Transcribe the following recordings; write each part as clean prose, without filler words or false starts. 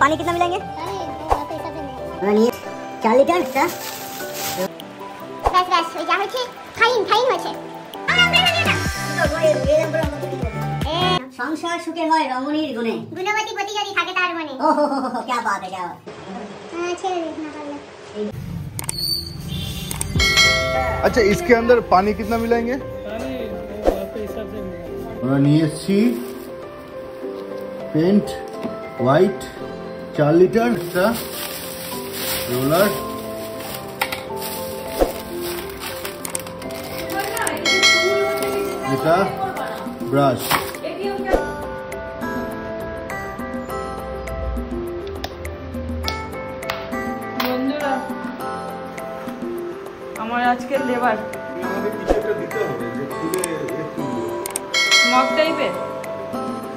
पानी कितना मिलाएंगे? 4 লিটার। ব্যাস ব্যাস ওই যা হচ্ছে ফাইন ফাইন হচ্ছে। সংসার সুখে হয় রমণীর গুণে, গুণবতী পতি যদি থাকে তার মনে। ओहो क्या बात है, क्या बात। ছেড়ে দে না পারলে। अच्छा इसके अंदर पानी कितना मिलाएंगे? আমরা নিয়ে এসেছি পেন্ট হোয়াইট 4 লিটার, একটা রোলার, এটা ব্রাশ। বন্ধুরা আমার আজকের লেবার আমাদের কিছু একটা দিতে হবে যে ফুলে একটু মগ টাইপের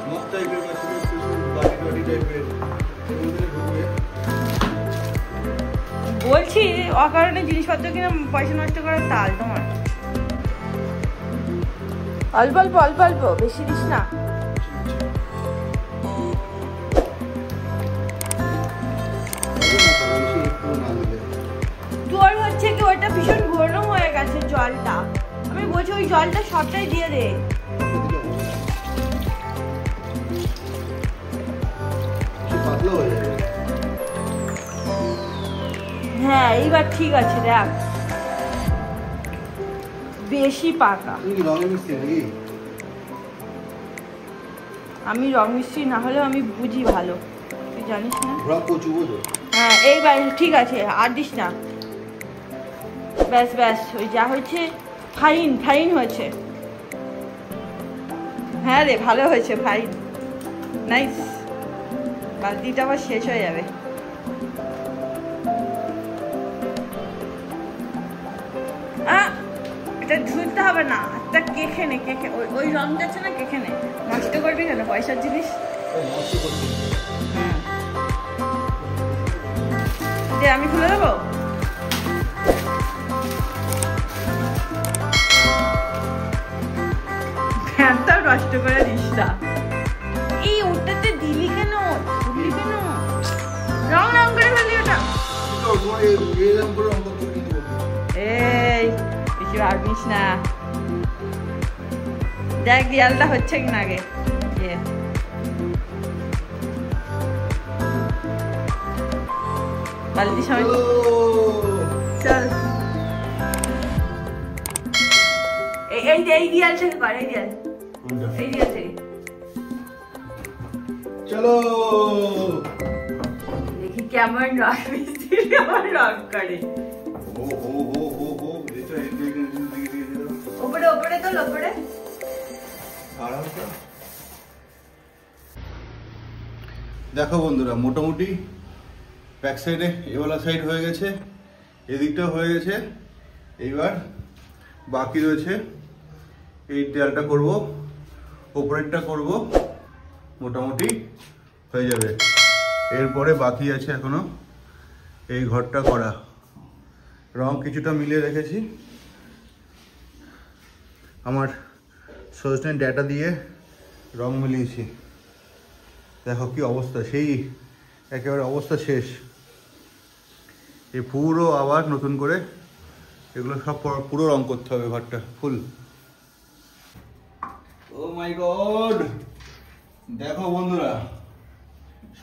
মগ টাইপের বা একটু বাটি বাটি টাইপের এগুলো ঢুকবে। বলছি অকারণে জিনিসপত্র কিনে পয়সা নষ্ট করার তাল তোমার। অল্প অল্প অল্প অল্প, বেশি দিস না। তোর হচ্ছে কি ওটা ভীষণ ঘন হয়ে গেছে জলটা, আমি বলছি ওই জলটা সবটাই দিয়ে দে। পাতলা হয়ে যাবে। হ্যাঁ এইবার ঠিক আছে, দেখ বেশি পাকা। আমি রং মিস্ত্রি না হলেও আমি বুঝি ভালো, তুই জানিস না? হ্যাঁ এইবার ঠিক আছে, আর দিস না। ব্যাস ব্যাস ওই যা হয়েছে ফাইন ফাইন হয়েছে। হ্যাঁ রে ভালো হয়েছে, ফাইন নাইস। বালতিটা আবার শেষ হয়ে যাবে। এটা ধুতে হবে না, এটা কেখে নে, কেখে ওই রংটা আছে না, কেখে নে। নষ্ট করবি কেন পয়সার জিনিস? আমি খুলে দেবো। ফ্যানটা নষ্ট করে দিস না। এই ওটাতে দিলি কেন, দিলি কেন? রং রং করে ফেলি ওটা। এই বেশি ভাবিস না, দেখ দেয়ালটা হচ্ছে কিনা আগে। বালতি সময় চল, এই দেয়াল থেকে কর, এই দেয়াল থেকে চলো দেখি কেমন রং মিস্ত্রি আমার রং করে। ওপরে ওপরে তো ওপরে। দেখো বন্ধুরা, মোটামুটি ব্যাক সাইডে এওয়ালা সাইড হয়ে গেছে, এদিকটাও হয়ে গেছে। এইবার বাকি রয়েছে এই দেয়ালটা করব, ওপরেরটা করব, মোটামুটি হয়ে যাবে। এরপরে বাকি আছে এখনো এই ঘরটা করা। রং কিছুটা মিলিয়ে রেখেছি, আমার সজনে ডাটা দিয়ে রং মিলিয়েছি। দেখো কি অবস্থা, সেই একেবারে অবস্থা শেষ। এই পুরো আবার নতুন করে এগুলো সব পুরো রং করতে হবে ঘরটা ফুল। ও মাই গড, দেখো বন্ধুরা,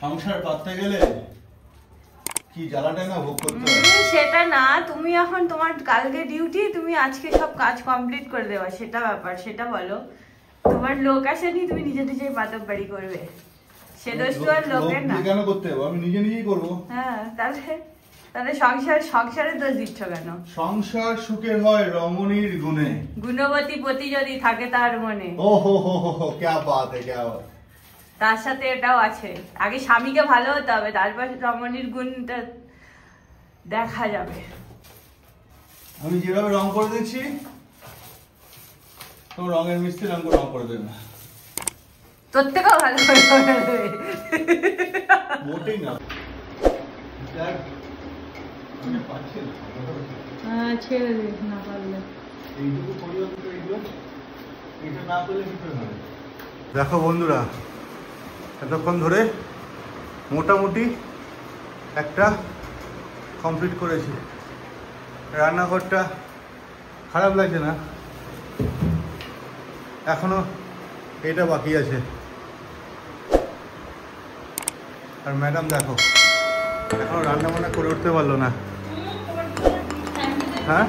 সংসার করতে গেলে কি জ্বালাটা না ভোগ করতে হয়। সেটা না, তুমি এখন তোমার কালকে ডিউটি, তুমি আজকে সব কাজ কমপ্লিট করে দেবা, সেটা ব্যাপার। সেটা বলো, তোমার লোক আসেনি, তুমি নিজে নিজেই পাতব বাড়ি করবে, সে দোষ তো আর লোকের না। কেন করতে হবে, আমি নিজে নিজেই করবো। হ্যাঁ তাহলে সংসারের দোষ দিচ্ছ কেন? সংসার সুখের হয় রমণীর গুণে, গুণবতী পতি যদি থাকে তার মনে। ও হো হো হো, क्या बात है, क्या बात। তার সাথে এটাও আছে, আগে স্বামীকে ভালো হতে হবে, তারপর রমণীর গুণটা দেখা যাবে। আমি যেভাবে রং করে দিচ্ছি, তো রঙের মিস্ত্রি রং করে দেবে না, তোর থেকেও ভালো করে দেবে। মোটেই না। আমি পাচ্ছি না। হ্যাঁ ছেড়ে দে না পারলে। এইটুকু পরিবর্তন এগুলো এটা না করলে কি করে হবে। দেখো বন্ধুরা, এতক্ষণ ধরে মোটামুটি একটা কমপ্লিট করেছি। রান্নাঘরটা খারাপ লাগছে না, এখনো এটা বাকি আছে। আর ম্যাডাম দেখো এখনো রান্না বান্না করে উঠতে পারলো না। হ্যাঁ